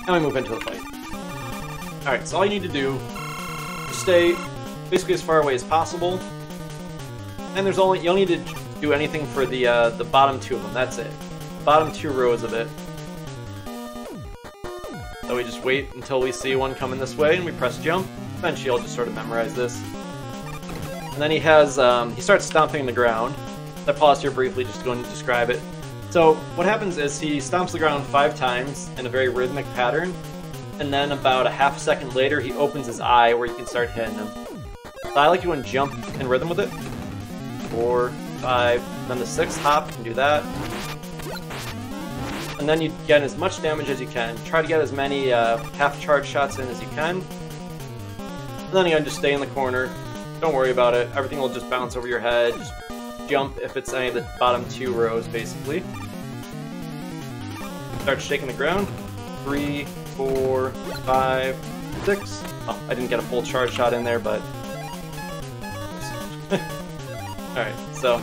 and we move into the fight. Alright, so all you need to do is stay basically as far away as possible. And there's only, you don't need to do anything for the bottom two of them, that's it. Bottom two rows of it. So we just wait until we see one coming this way, and we press jump. Eventually I'll just sort of memorize this. And then he has, he starts stomping the ground. I pause here briefly just to go and describe it. So what happens is he stomps the ground 5 times in a very rhythmic pattern, and then about a half a second later he opens his eye where you can start hitting him. So I like to go and jump in rhythm with it. 4, 5, and then the 6th hop, you can do that. And then you get as much damage as you can. Try to get as many half-charge shots in as you can. And then again, just stay in the corner. Don't worry about it. Everything will just bounce over your head. Just jump if it's any of the bottom 2 rows, basically. Start shaking the ground. 3, 4, 5, 6. Oh, I didn't get a full charge shot in there, but... Alright, so...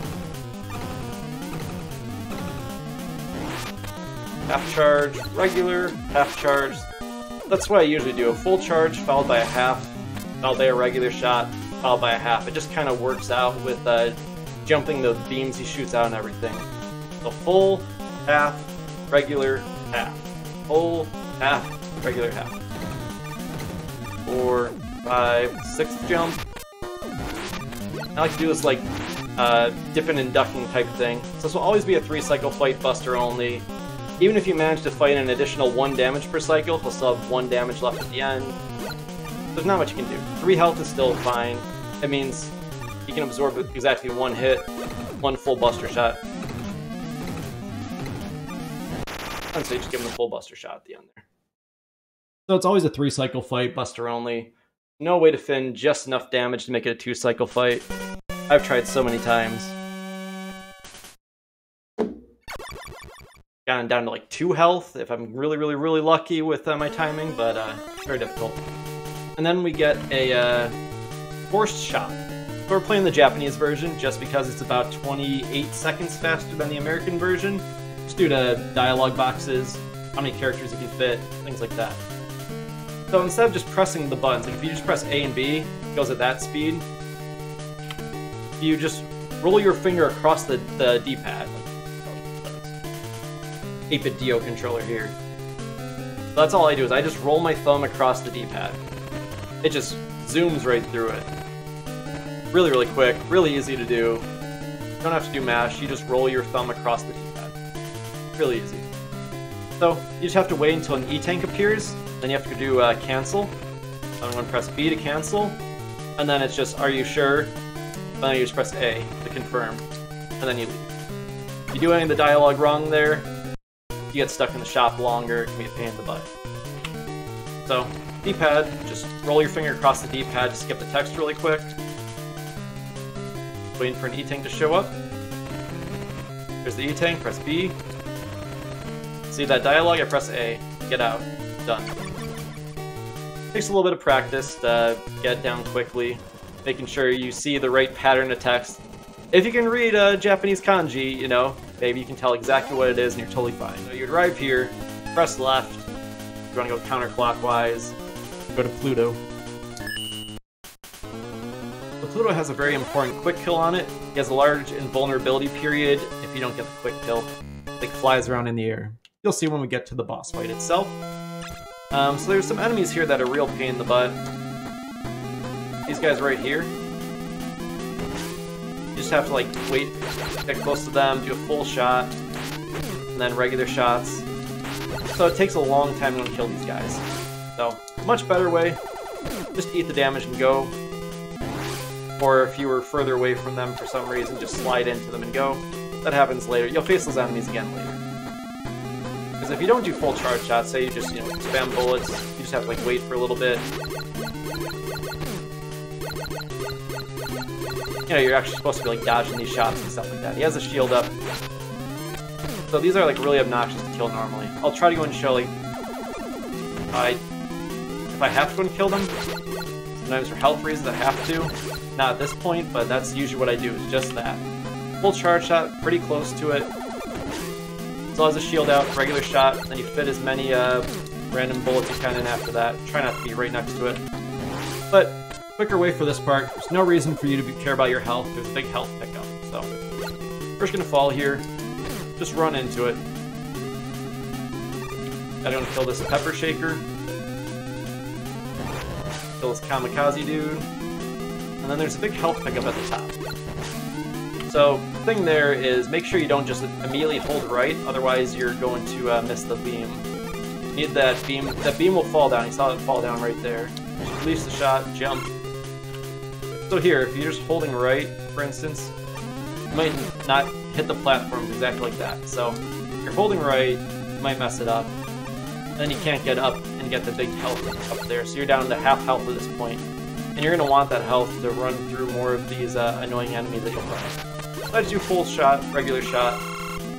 half charge, regular, half charge. That's what I usually do. A full charge followed by a half, followed by a regular shot, followed by a half. It just kind of works out with jumping the beams he shoots out and everything. So full, half, regular, half. Full, half, regular, half. 4, 5, 6th jump. I like to do this like dipping and ducking type thing. So this will always be a 3-cycle fight, buster only. Even if you manage to fight an additional 1 damage per cycle, he'll still have 1 damage left at the end. There's not much you can do. 3 health is still fine. It means he can absorb exactly 1 hit, 1 full buster shot. And so you just give him the full buster shot at the end there. So it's always a 3-cycle fight, buster only. No way to fin just enough damage to make it a 2-cycle fight. I've tried so many times. Gotten down to like 2 health if I'm really lucky with my timing, but it's very difficult. And then we get a forced shot. So we're playing the Japanese version just because it's about 28 seconds faster than the American version. Just due to dialogue boxes, how many characters you can fit, things like that. So instead of just pressing the buttons, like if you just press A and B, it goes at that speed. You just roll your finger across the D-pad. 8-bit DO controller here. So that's all I do, is I just roll my thumb across the D-pad. It just zooms right through it. Really quick, really easy to do. You don't have to do mash, you just roll your thumb across the D-pad. Really easy. So, you just have to wait until an E-tank appears, then you have to do cancel. So I'm going to press B to cancel, and then it's just, are you sure? And then you just press A to confirm, and then you leave. If you do any of the dialogue wrong there, you get stuck in the shop longer, it can be a pain in the butt. So, D-pad, just roll your finger across the D-pad to skip the text really quick. Waiting for an E-tank to show up. There's the E-tank, press B. See that dialogue? I press A. Get out. Done. Takes a little bit of practice to get down quickly, making sure you see the right pattern of text. If you can read Japanese kanji, you know, maybe you can tell exactly what it is and you're totally fine. So you'd arrive here, press left, you want to go counterclockwise, go to Pluto. So Pluto has a very important quick kill on it. He has a large invulnerability period if you don't get the quick kill. It like flies around in the air. You'll see when we get to the boss fight itself. So there's some enemies here that are real pain in the butt. These guys right here. You just have to like wait, get close to them, do a full shot, and then regular shots. So it takes a long time to kill these guys. So, much better way, just eat the damage and go. Or if you were further away from them for some reason, just slide into them and go. That happens later. You'll face those enemies again later. Because if you don't do full charge shots, say you just, you know, spam bullets, you just have to like wait for a little bit. You know, you're actually supposed to be like dodging these shots and stuff like that. He has a shield up. So these are like really obnoxious to kill normally. I'll try to go and show like if I have to go and kill them. Sometimes for health reasons I have to. Not at this point, but that's usually what I do, is just that. Full charge shot, pretty close to it. Still has a shield out, regular shot, then you fit as many random bullets you cannon after that. Try not to be right next to it. But quicker way for this part. There's no reason for you to care about your health. There's a big health pickup. So first gonna fall here. Just run into it. Gotta go kill this pepper shaker. Kill this kamikaze dude. And then there's a big health pickup at the top. So the thing there is make sure you don't just immediately hold right, otherwise you're going to miss the beam. You need that beam. That beam will fall down. You saw it fall down right there. Just release the shot, jump. So here, if you're just holding right, for instance, you might not hit the platform exactly like that. So if you're holding right, you might mess it up. Then you can't get up and get the big health up there, so you're down to half health at this point. And you're going to want that health to run through more of these annoying enemies that you'll find. So I just do full shot, regular shot,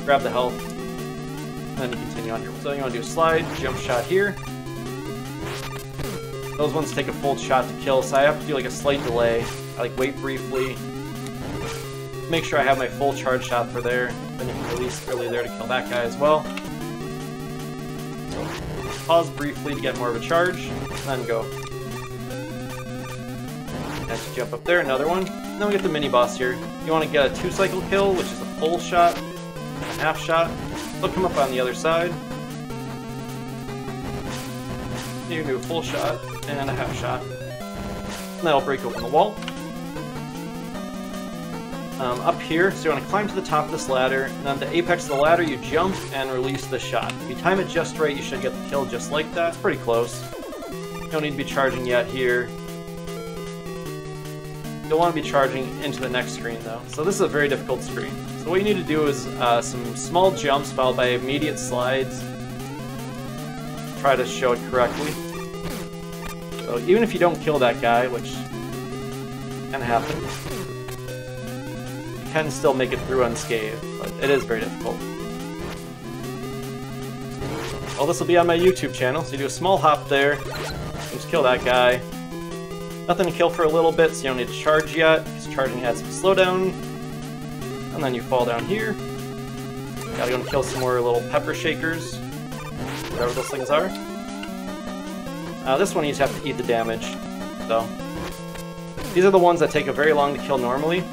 grab the health, and then you continue on your way. So you want to do a slide, jump shot here. Those ones take a full shot to kill, so I have to do like a slight delay. I like wait briefly, make sure I have my full charge shot for there, then you can release early there to kill that guy as well. Pause briefly to get more of a charge, and then go. Next, jump up there, another one. And then we get the mini-boss here. You want to get a 2-cycle kill, which is a full shot and a half shot. They'll come up on the other side. You can do a full shot and a half shot. And that'll break open the wall. Up here, so you want to climb to the top of this ladder, and on the apex of the ladder you jump and release the shot. If you time it just right, you should get the kill just like that. It's pretty close. You don't need to be charging yet here. You'll want to be charging into the next screen though. So this is a very difficult screen. So what you need to do is some small jumps followed by immediate slides. Try to show it correctly. So even if you don't kill that guy, which can happen, can still make it through unscathed, but it is very difficult. Well, this will be on my YouTube channel, so you do a small hop there, just kill that guy. Nothing to kill for a little bit, so you don't need to charge yet, because charging adds some slowdown. And then you fall down here. Gotta go and kill some more little pepper shakers, whatever those things are. This one you just have to eat the damage, so. These are the ones that take a very long to kill normally.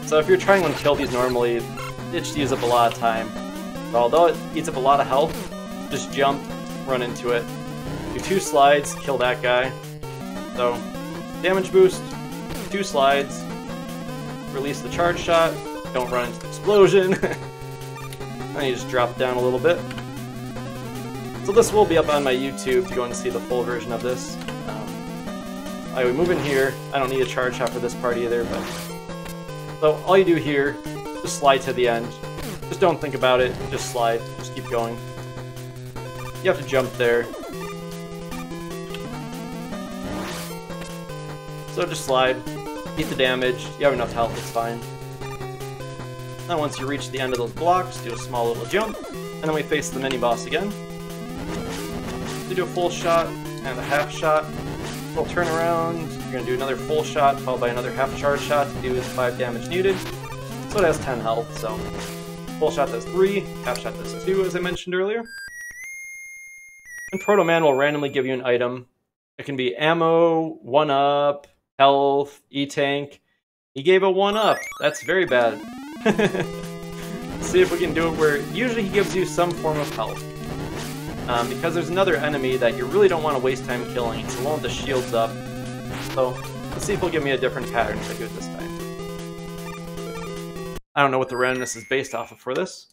So if you're trying to kill these normally, it just uses up a lot of time. So although it eats up a lot of health, just jump, run into it. Do 2 slides, kill that guy. So, damage boost, 2 slides, release the charge shot, don't run into the explosion. Then you just drop down a little bit. So this will be up on my YouTube to go and see the full version of this. We move in here. I don't need a charge shot for this part either, but so all you do here, just slide to the end. Just don't think about it, just slide, just keep going. You have to jump there. So just slide, eat the damage, you have enough health, it's fine. Then once you reach the end of those blocks, do a small little jump, and then we face the mini-boss again. You do a full shot and a half shot. We'll turn around, you're going to do another full shot, followed by another half charge shot to do 5 damage needed. So it has 10 health, so full shot does 3, half shot does 2, as I mentioned earlier. And Proto Man will randomly give you an item. It can be ammo, 1-up, health, E-tank. He gave a 1-up. That's very bad. Let's see if we can do it where usually he gives you some form of health. Because there's another enemy that you really don't want to waste time killing. It's the one with the shields up. So, let's see if he'll give me a different pattern if I do it this time. I don't know what the randomness is based off of for this.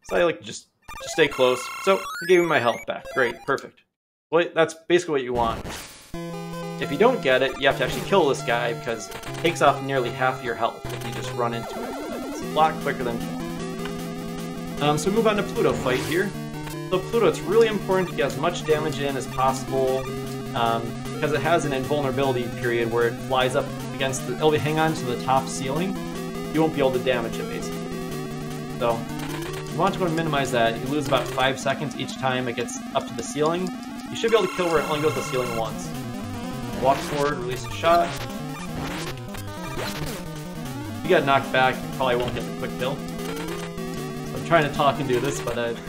So I like to just stay close. So, I gave me my health back. Great, perfect. Well, that's basically what you want. If you don't get it, you have to actually kill this guy because it takes off nearly half your health if you just run into it. It's a lot quicker than kill. So we move on to Pluto Fight here. So Pluto, it's really important to get as much damage in as possible because it has an invulnerability period where it flies up against the... It'll hang on to the top ceiling. You won't be able to damage it, basically. So, if you want to go and minimize that, you lose about 5 seconds each time it gets up to the ceiling. You should be able to kill where it only goes to the ceiling once. Walk forward, release a shot. If you get knocked back, you probably won't get the quick kill. trying to talk and do this, but there we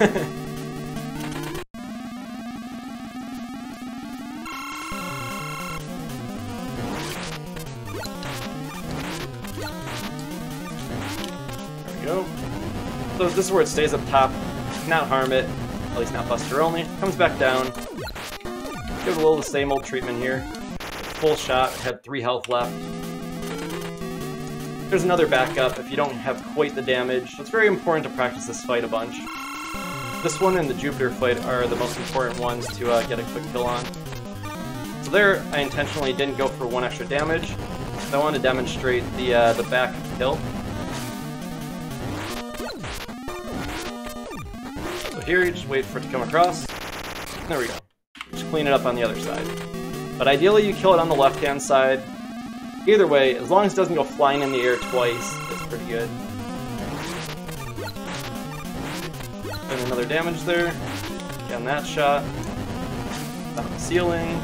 go. So this is where it stays up top. Cannot harm it, at least not Buster only. Comes back down. Give it a little the same old treatment here. Full shot, had 3 health left. There's another backup if you don't have quite the damage. It's very important to practice this fight a bunch. This one and the Jupiter fight are the most important ones to get a quick kill on. So there, I intentionally didn't go for 1 extra damage. So I want to demonstrate the backup kill. So here, you just wait for it to come across. There we go. Just clean it up on the other side. But ideally, you kill it on the left-hand side. Either way, as long as it doesn't go flying in the air twice, it's pretty good. And another damage there. Again, that shot. On the ceiling.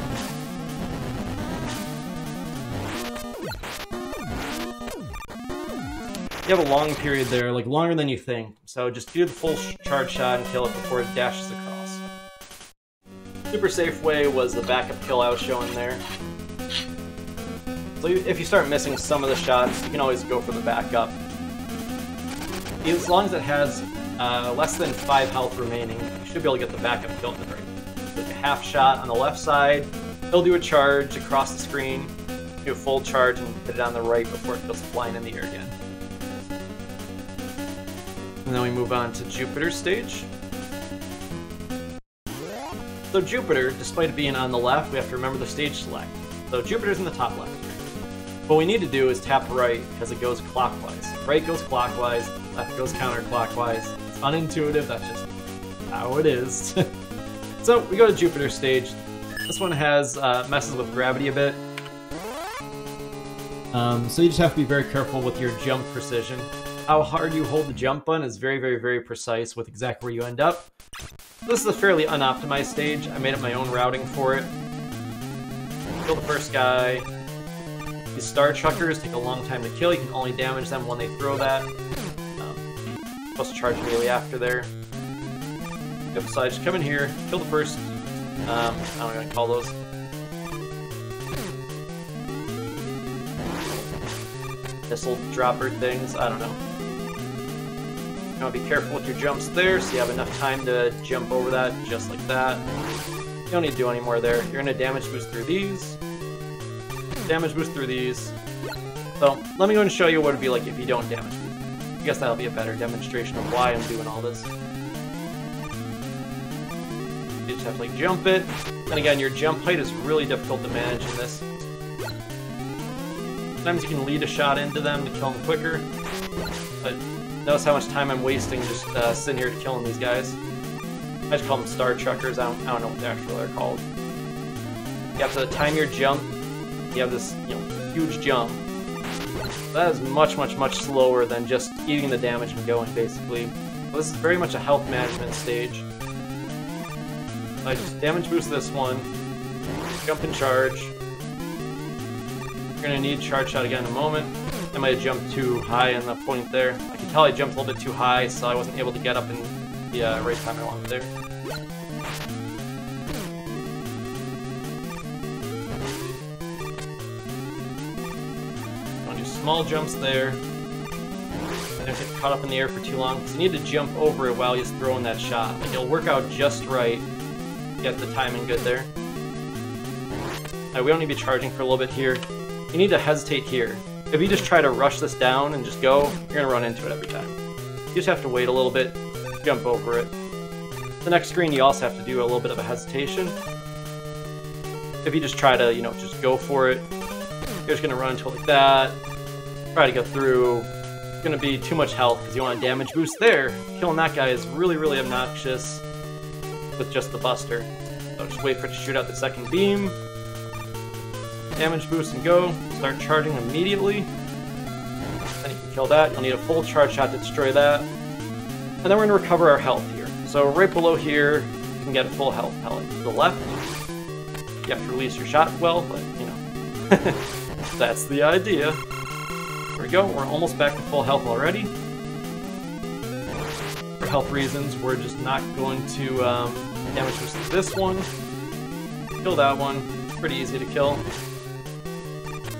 You have a long period there, like longer than you think. So just do the full charge shot and kill it before it dashes across. Super safe way was the backup kill I was showing there. So if you start missing some of the shots, you can always go for the backup. As long as it has less than 5 health remaining, you should be able to get the backup kill in the right. Like a half shot on the left side, he'll do a charge across the screen, do a full charge and hit it on the right before it goes flying in the air again. And then we move on to Jupiter Stage. So Jupiter, despite it being on the left, we have to remember the stage select. So Jupiter's in the top left here. What we need to do is tap right because it goes clockwise. Right goes clockwise, left goes counterclockwise. It's unintuitive, that's just how it is. So we go to Jupiter Stage. This one has messes with gravity a bit. So you just have to be very careful with your jump precision. How hard you hold the jump button is very, very, very precise with exactly where you end up. This is a fairly unoptimized stage. I made up my own routing for it. Kill the first guy. These star chuckers take a long time to kill. You can only damage them when they throw that. Supposed to charge immediately after there. Yep, so I just come in here, kill the first. I don't know what I'm gonna call those. Missile dropper things, I don't know. You want to be careful with your jumps there, so you have enough time to jump over that, just like that. You don't need to do any more there. You're going to damage boost through these. Damage boost through these. So, let me go and show you what it would be like if you don't damage boost. I guess that'll be a better demonstration of why I'm doing all this. You just have to, like, jump it. And again, your jump height is really difficult to manage in this. Sometimes you can lead a shot into them to kill them quicker. But notice how much time I'm wasting just sitting here killing these guys. I just call them star chuckers. I don't know what they actually are called. You have to time your jump. You have this, huge jump. That is much, much, much slower than just eating the damage and going, basically. So this is very much a health management stage. I just damage boost this one. Jump and charge. You're going to need charge shot again in a moment. I might have jumped too high in the point there. I can tell I jumped a little bit too high, so I wasn't able to get up in the right time I wanted there. I'm going to do small jumps there. I don't get caught up in the air for too long, because you need to jump over it while he's throwing that shot. Like, it'll work out just right. Get the timing good there. Now, we don't need to be charging for a little bit here. You need to hesitate here. If you just try to rush this down and just go, you're going to run into it every time. You just have to wait a little bit, jump over it. The next screen, you also have to do a little bit of a hesitation. If you just try to, just go for it, you're just going to run into it like that. Try to go through. It's going to be too much health because you want a damage boost there. Killing that guy is really, really obnoxious with just the Buster. So just wait for it to shoot out the second beam. Damage boost and go. Start charging immediately. Then you can kill that. You'll need a full charge shot to destroy that. And then we're going to recover our health here. So right below here, you can get a full health pellet. To the left, you have to release your shot well, but, that's the idea. There we go. We're almost back to full health already. health reasons, we're just not going to damage boost this one. Kill that one. Pretty easy to kill.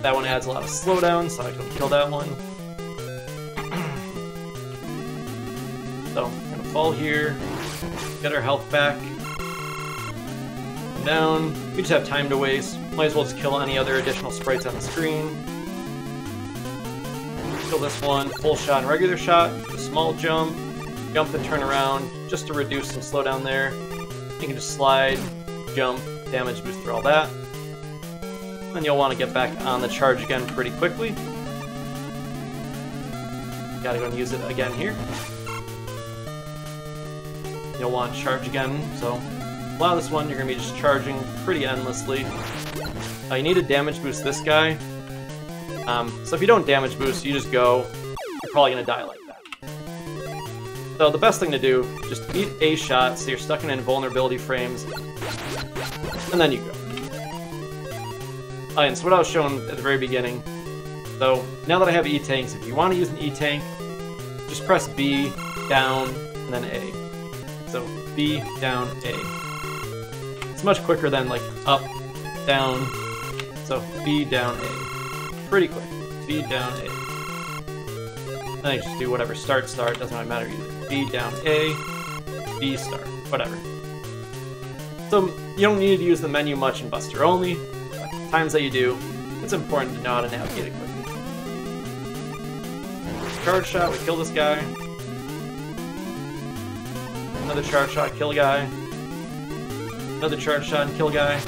That one adds a lot of slowdown, so I can kill that one. So, I'm gonna fall here, get our health back. Come down. We just have time to waste. Might as well just kill any other additional sprites on the screen. Kill this one, full shot and regular shot, a small jump, jump and turn around, just to reduce some slowdown there. You can just slide, jump, damage boost through all that. Then you'll want to get back on the charge again pretty quickly. Gotta go and use it again here. You'll want to charge again, so a lot of this one you're going to be just charging pretty endlessly. You need to damage boost this guy. So if you don't damage boost, you just go, you're probably going to die like that. So the best thing to do, just eat a shot so you're stuck in invulnerability frames, and then you go. And so what I was showing at the very beginning, so now that I have E-tanks, if you want to use an E-tank, just press B, down, and then A. So B, down, A. It's much quicker than like up, down, so B, down, A. Pretty quick. B, down, A. Then you just do whatever, start, doesn't really matter either. B, down, A, B, start, whatever. So you don't need to use the menu much in Buster Only. Times that you do, it's important to know how to navigate it quickly. Charge shot, we kill this guy. Another charge shot, kill a guy. Another charge shot and kill a guy.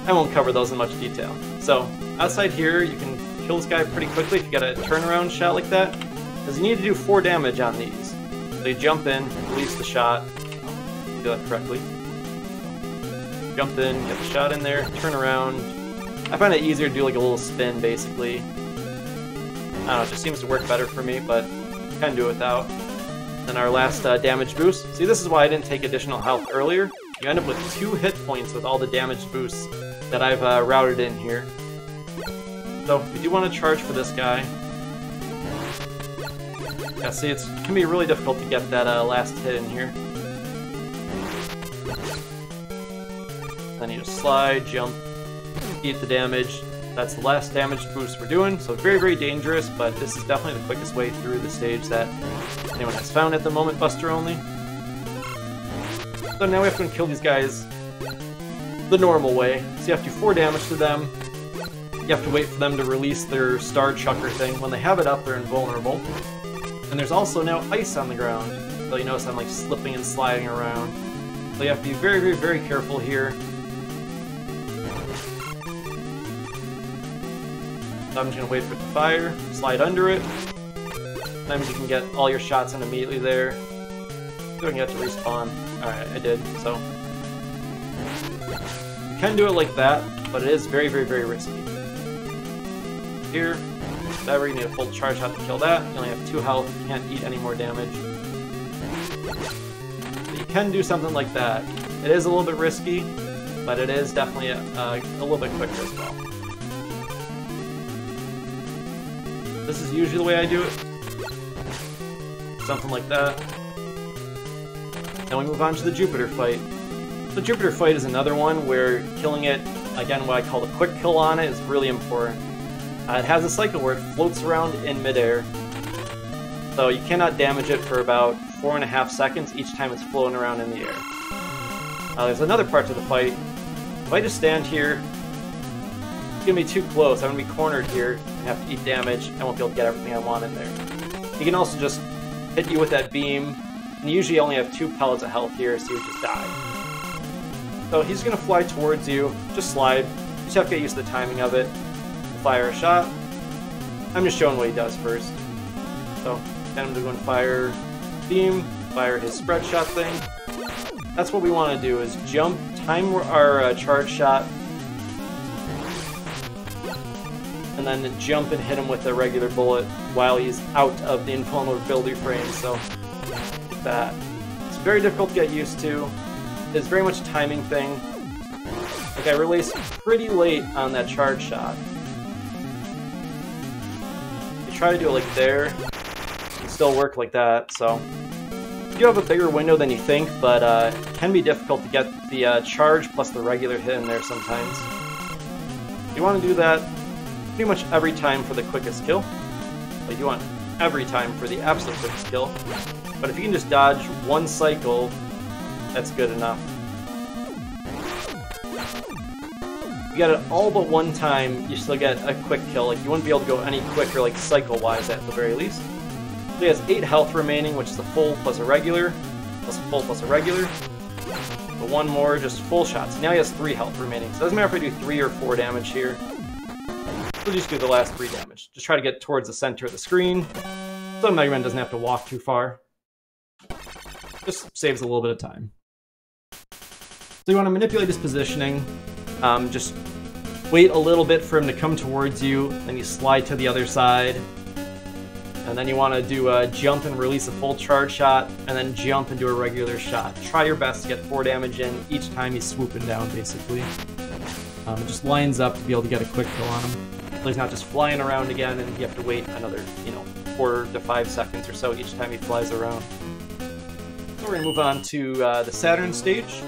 I won't cover those in much detail. So, outside here, you can kill this guy pretty quickly if you got a turnaround shot like that, because you need to do 4 damage on these. So you jump in, release the shot. Do that correctly. Jump in, get the shot in there, turn around. I find it easier to do like a little spin, basically. I don't know, it just seems to work better for me, but you can do it without. Then our last damage boost. See, this is why I didn't take additional health earlier. You end up with 2 hit points with all the damage boosts that I've routed in here. So, we do want to charge for this guy. Yeah, see, it can be really difficult to get that last hit in here. Then you just slide, jump, eat the damage. That's the last damage boost we're doing, so very, very dangerous, but this is definitely the quickest way through the stage that anyone has found at the moment, Buster Only. So now we have to kill these guys the normal way. So you have to do 4 damage to them. You have to wait for them to release their star chucker thing. When they have it up, they're invulnerable. And there's also now ice on the ground. So you notice I'm like slipping and sliding around. So you have to be very, very, very careful here. So I'm just going to wait for it to fire, slide under it. Then you can get all your shots in immediately there. So I can get to respawn. Alright, I did, so. You can do it like that, but it is very, very, very risky. Here, whatever, you need a full charge shot to kill that. You only have 2 health, you can't eat any more damage. But you can do something like that. It is a little bit risky, but it is definitely a little bit quicker as well. This is usually the way I do it. Something like that. Then we move on to the Jupiter Fight. The Jupiter Fight is another one where killing it, again what I call the quick kill on it, is really important. It has a cycle where it floats around in midair. So you cannot damage it for about 4.5 seconds each time it's floating around in the air. There's another part to the fight. If I just stand here, it's going to be too close. I'm going to be cornered here and have to eat damage. I won't be able to get everything I want in there. He can also just hit you with that beam, and you usually only have 2 pellets of health here, so you just die. So he's going to fly towards you, just slide. You just have to get used to the timing of it. Fire a shot. I'm just showing what he does first. So, get him to go and fire beam, fire his spread shot thing. That's what we want to do, is jump, time our charge shot, and then jump and hit him with a regular bullet while he's out of the invulnerability frame, so that. It's very difficult to get used to. It's very much a timing thing. Like, I released pretty late on that charge shot. You try to do it like there, still work like that, so. You have a bigger window than you think, but it can be difficult to get the charge plus the regular hit in there sometimes. You want to do that pretty much every time for the quickest kill. Like, you want every time for the absolute quickest kill. But if you can just dodge one cycle, that's good enough. If you get it all but one time, you still get a quick kill. Like, you wouldn't be able to go any quicker, like, cycle-wise at the very least. So he has 8 health remaining, which is a full plus a regular, plus a full plus a regular. But one more, just full shots. Now he has 3 health remaining. So it doesn't matter if I do 3 or 4 damage here. We'll just do the last 3 damage. Just try to get towards the center of the screen, so Mega Man doesn't have to walk too far. Just saves a little bit of time. So you want to manipulate his positioning. Just wait a little bit for him to come towards you, then you slide to the other side. And then you want to do a jump and release a full charge shot, and then jump and do a regular shot. Try your best to get 4 damage in each time he's swooping down, basically. It just lines up to be able to get a quick kill on him. So he's not just flying around again, and you have to wait another, 4 to 5 seconds or so each time he flies around. So we're going to move on to the Saturn Stage.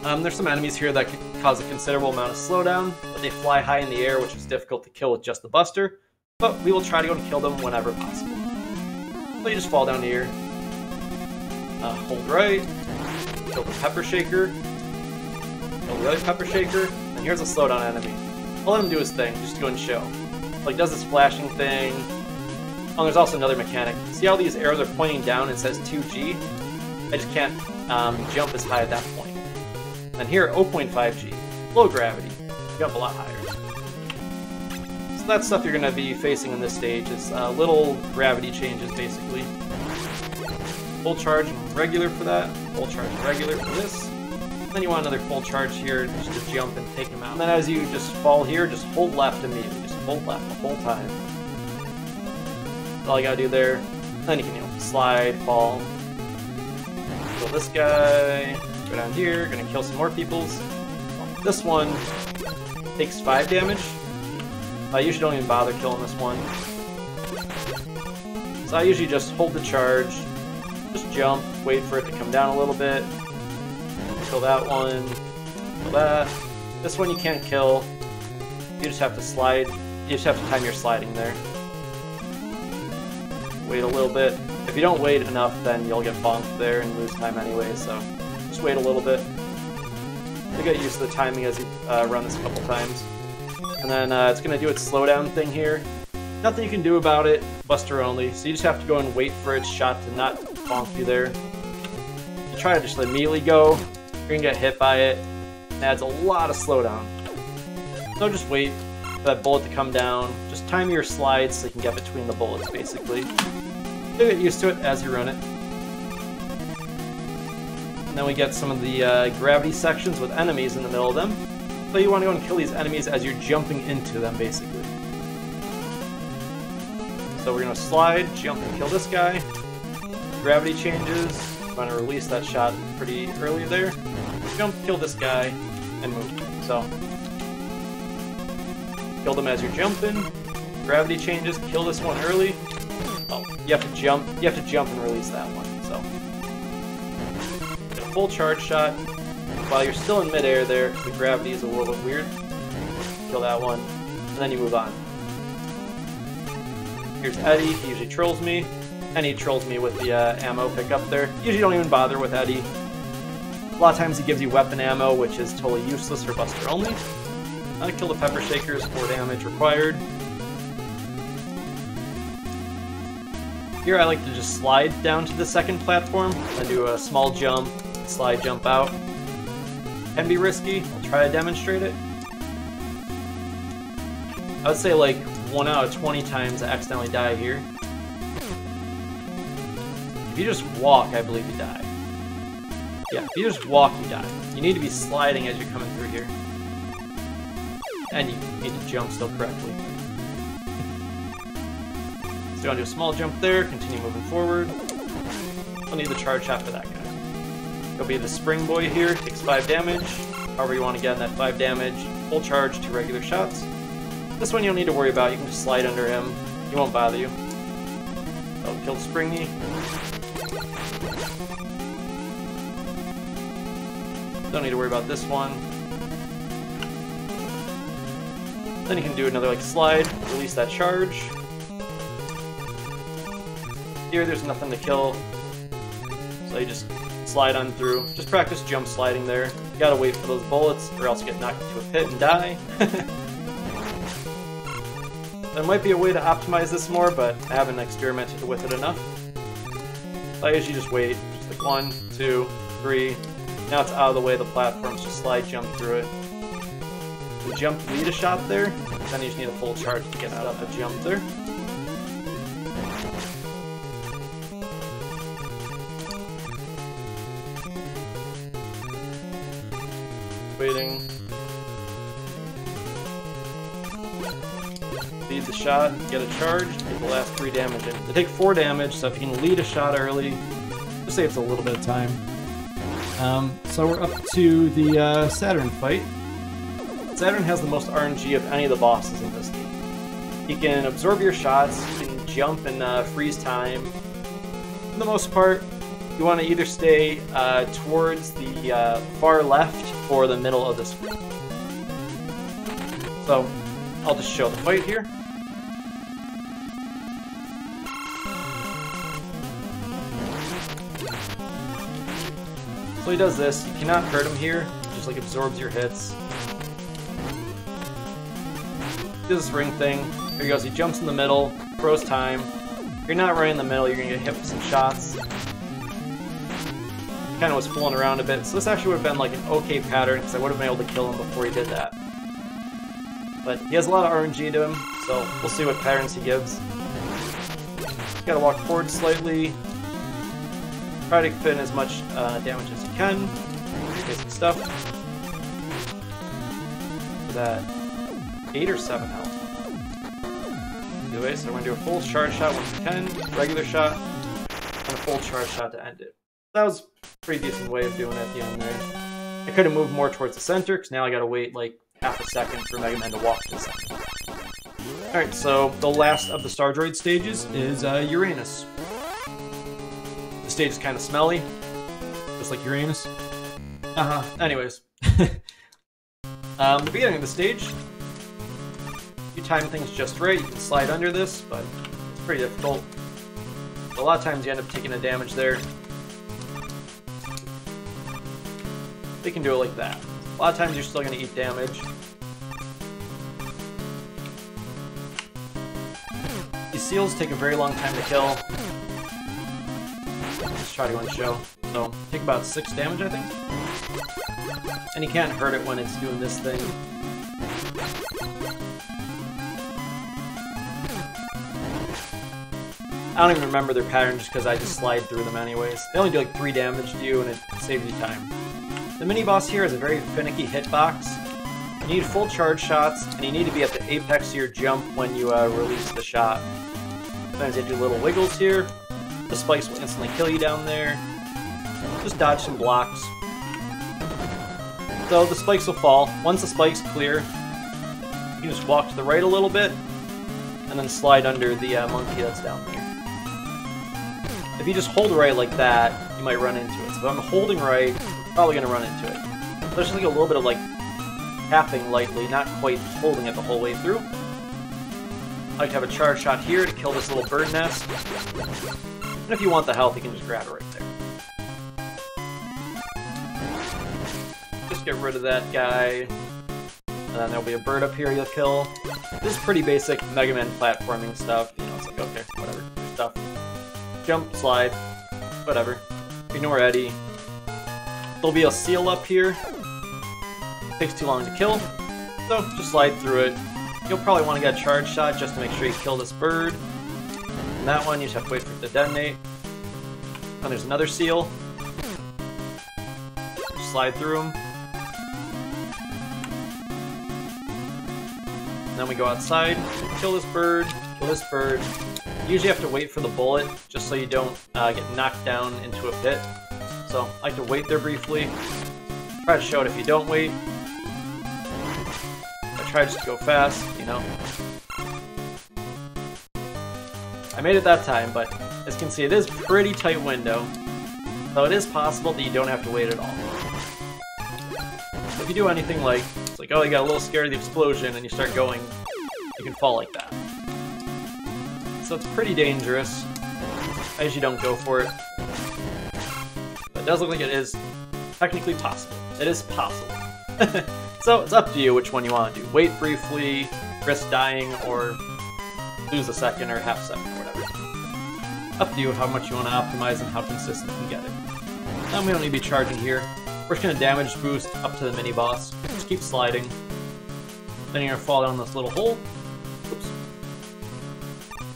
There's some enemies here that could cause a considerable amount of slowdown, but they fly high in the air, which is difficult to kill with just the Buster. But we will try to go and kill them whenever possible. So you just fall down here, hold right, kill the Pepper Shaker, kill the other Pepper Shaker, and here's a slowdown enemy. I'll let him do his thing, just go and show. So he does this flashing thing. Oh, there's also another mechanic. See how these arrows are pointing down and it says 2G? I just can't jump as high at that point. And here, 0.5G, low gravity, jump a lot higher. So that's stuff you're going to be facing in this stage, is little gravity changes, basically. Full charge and regular for that, full charge and regular for this. Then you want another full charge here, just to jump and take him out. And then as you just fall here, just hold left immediately, just hold left the whole time. That's all you gotta do there. Then you can, slide, fall. Kill this guy, go down here, gonna kill some more peoples. This one takes 5 damage. I usually don't even bother killing this one. So I usually just hold the charge, just jump, wait for it to come down a little bit. Kill that one, kill that. This one you can't kill. You just have to slide. You just have to time your sliding there. Wait a little bit. If you don't wait enough, then you'll get bonked there and lose time anyway, so just wait a little bit. You'll get used to the timing as you run this a couple times. And then it's going to do its slowdown thing here. Nothing you can do about it, Buster only, so you just have to go and wait for its shot to not bonk you there. You try to just immediately go, you're going to get hit by it. It adds a lot of slowdown. So just wait for that bullet to come down. Just time your slides so you can get between the bullets, basically. You'll get used to it as you run it. And then we get some of the gravity sections with enemies in the middle of them. So you want to go and kill these enemies as you're jumping into them, basically. So we're going to slide, jump, and kill this guy. Gravity changes. I'm going to release that shot pretty early there. Jump, kill this guy, and move. So, kill them as you're jumping. Gravity changes, kill this one early. Oh, you have to jump. You have to jump and release that one. So, get a full charge shot. While you're still in midair there, the gravity is a little bit weird. Kill that one, and then you move on. Here's Eddie, he usually trolls me, and he trolls me with the ammo pickup there. Usually don't even bother with Eddie. A lot of times he gives you weapon ammo, which is totally useless for Buster only. Kill the Pepper Shakers, 4 damage required. Here I like to just slide down to the second platform, and do a small jump, slide jump out. Can be risky, I'll try to demonstrate it. I would say like 1 out of 20 times I accidentally die here. If you just walk, I believe you die. Yeah, if you just walk, you die. You need to be sliding as you're coming through here. And you need to jump still correctly. So you want to do a small jump there, continue moving forward. I'll need the charge shot for that guy. You'll be the Spring Boy here, takes 5 damage. However you want to get in that 5 damage, full charge, 2 regular shots. This one you don't need to worry about, you can just slide under him, he won't bother you. So kill Springy. Don't need to worry about this one. Then you can do another like slide, release that charge. Here there's nothing to kill, so you just slide on through. Just practice jump sliding there. You gotta wait for those bullets or else you get knocked into a pit and die. There might be a way to optimize this more, but I haven't experimented with it enough. So I usually just wait, just like 1, 2, 3. Now it's out of the way of the platforms, just slide jump through it. The jump lead a shot there, then you just need a full charge to get out of the jump there. Waiting. Lead the shot, get a charge, get the last 3 damage in. They take 4 damage, so if you can lead a shot early, just saves a little bit of time. So we're up to the Saturn Fight. Saturn has the most RNG of any of the bosses in this game. He can absorb your shots, he can jump and freeze time. For the most part, you want to either stay towards the far left or the middle of the screen. So, I'll just show the fight here. So he does this, you cannot hurt him here, he just like absorbs your hits. Does this ring thing, here he goes, he jumps in the middle, throws time. If you're not right in the middle, you're gonna get hit with some shots. Kind of was fooling around a bit, so this actually would have been like an okay pattern, because I would have been able to kill him before he did that. But he has a lot of RNG to him, so we'll see what patterns he gives. Just gotta walk forward slightly. Try to fit in as much damage as you can. Basic stuff. That 8 or 7 health. Anyway, so we're gonna do a full charge shot once we can, regular shot, and a full charge shot to end it. That was a pretty decent way of doing it at the end there. I could have moved more towards the center, because now I gotta wait like half a second for Mega Man to walk to the center. Alright, so the last of the Star Droid stages is Uranus. The stage is kind of smelly, just like Uranus. Anyways. The beginning of the stage, if you time things just right, you can slide under this, but it's pretty difficult. A lot of times you end up taking a damage there. They can do it like that. A lot of times you're still going to eat damage. These seals take a very long time to kill. Let's try to go and show. So, take about 6 damage, I think. And you can't hurt it when it's doing this thing. I don't even remember their pattern just because I just slide through them anyways. They only do like 3 damage to you and it saves you time. The mini-boss here has a very finicky hitbox. You need full charge shots, and you need to be at the apex of your jump when you release the shot. Sometimes you have to do little wiggles here. The spikes will instantly kill you down there. Just dodge some blocks. So the spikes will fall. Once the spikes clear, you can just walk to the right a little bit, and then slide under the monkey that's down there. If you just hold right like that, you might run into it. So if I'm holding right, I'm probably going to run into it. So there's just like a little bit of like tapping lightly, not quite holding it the whole way through. I like to have a charge shot here to kill this little bird nest. And if you want the health, you can just grab it right there. Just get rid of that guy. And then there'll be a bird up here you'll kill. This is pretty basic Mega Man platforming stuff. You know, it's like, okay, whatever, do stuff. Jump, slide, whatever. Ignore Eddie. There'll be a seal up here. Takes too long to kill, so just slide through it. You'll probably want to get a charge shot just to make sure you kill this bird. And that one, you just have to wait for it to detonate. And there's another seal. Just slide through them. And then we go outside, kill this bird, kill this bird. You usually have to wait for the bullet, just so you don't get knocked down into a pit. So I like to wait there briefly. Try to show it if you don't wait. I try just to go fast, you know. I made it that time, but As you can see, it is pretty tight window, so it is possible that you don't have to wait at all. If you do anything like, it's like, oh, you got a little scared of the explosion, and you start going, you can fall like that. So it's pretty dangerous. I usually don't go for it. But it does look like it is technically possible. It is possible. So it's up to you which one you want to do. Wait briefly, risk dying, or lose a second or half second or whatever. Up to you how much you want to optimize and how consistent you can get it. And we don't need to be charging here. We're just going to damage boost up to the mini boss. Just keep sliding. Then you're going to fall down this little hole. Oops.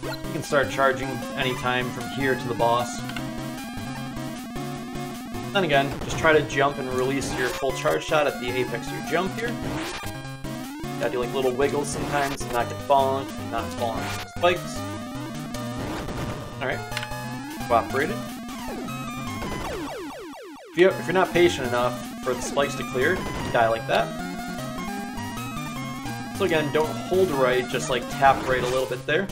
You can start charging anytime from here to the boss. Then again, just try to jump and release your full charge shot at the apex of your jump here. Gotta do like little wiggles sometimes and not get fallen, not fall on spikes. Alright. Cooperated. If you're not patient enough for the spikes to clear, you die like that. So again, don't hold right, just like tap right a little bit there.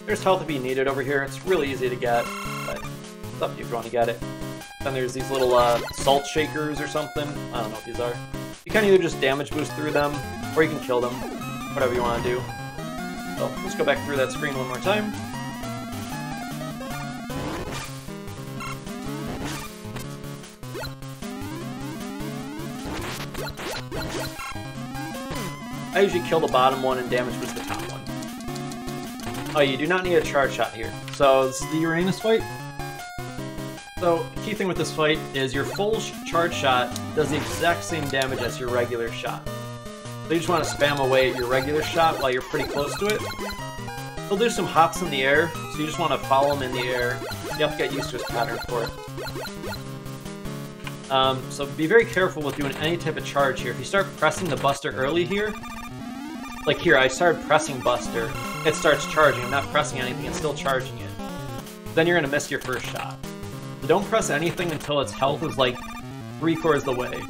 There's health if you need it over here. It's really easy to get, but it's up to you if you want to get it. Then there's these little salt shakers or something. I don't know what these are. You can either just damage boost through them, or you can kill them. Whatever you want to do. So let's go back through that screen one more time. I usually kill the bottom one and damage boost the top one. Oh, you do not need a charge shot here. So this is the Uranus Fight. So, the key thing with this fight is your full charge shot does the exact same damage as your regular shot. So you just want to spam away at your regular shot while you're pretty close to it. He'll do some hops in the air, so you just want to follow him in the air. You have to get used to his pattern for it. So be very careful with doing any type of charge here. If you start pressing the buster early here, like here, I started pressing buster, it starts charging. I'm not pressing anything, it's still charging it. Then you're going to miss your first shot. So don't press anything until its health is like 3/4 the way.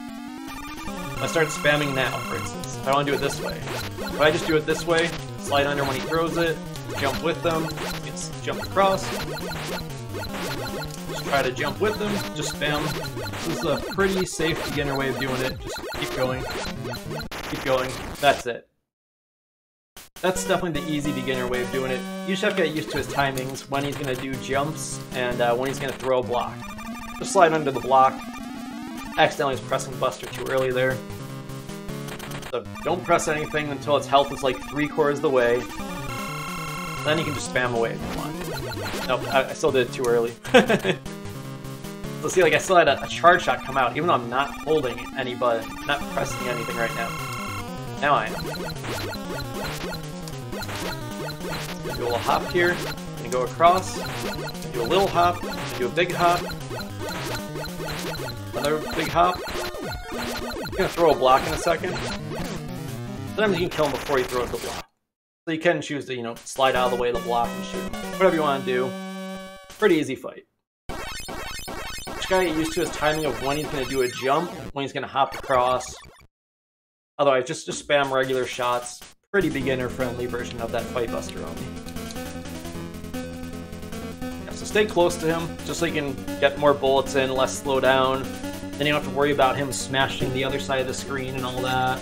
I start spamming now, for instance. If I want to do it this way. If I just do it this way, slide under when he throws it, jump with them, jump across. Just try to jump with them, just spam. This is a pretty safe beginner way of doing it. Just keep going. Keep going. That's it. That's definitely the easy beginner way of doing it. You just have to get used to his timings, when he's going to do jumps, and when he's going to throw a block. Just slide under the block. Accidentally was pressing buster too early there. So don't press anything until its health is like 3/4 the way. Then you can just spam away if you want. Nope, I still did it too early. So see, like I still had a charge shot come out, even though I'm not holding any button, not pressing anything right now. Now I am. Do a little hop here, gonna go across, do a little hop, do a big hop, another big hop. I'm gonna throw a block in a second. Sometimes you can kill him before you throw the block. So you can choose to, you know, slide out of the way of the block and shoot him. Whatever you want to do. Pretty easy fight. Just gotta get used to his timing of when he's gonna do a jump, when he's gonna hop across. Otherwise, just spam regular shots. Pretty beginner-friendly version of that Fight Buster only. Yeah, so stay close to him, just so you can get more bullets in, less slow down. Then you don't have to worry about him smashing the other side of the screen and all that.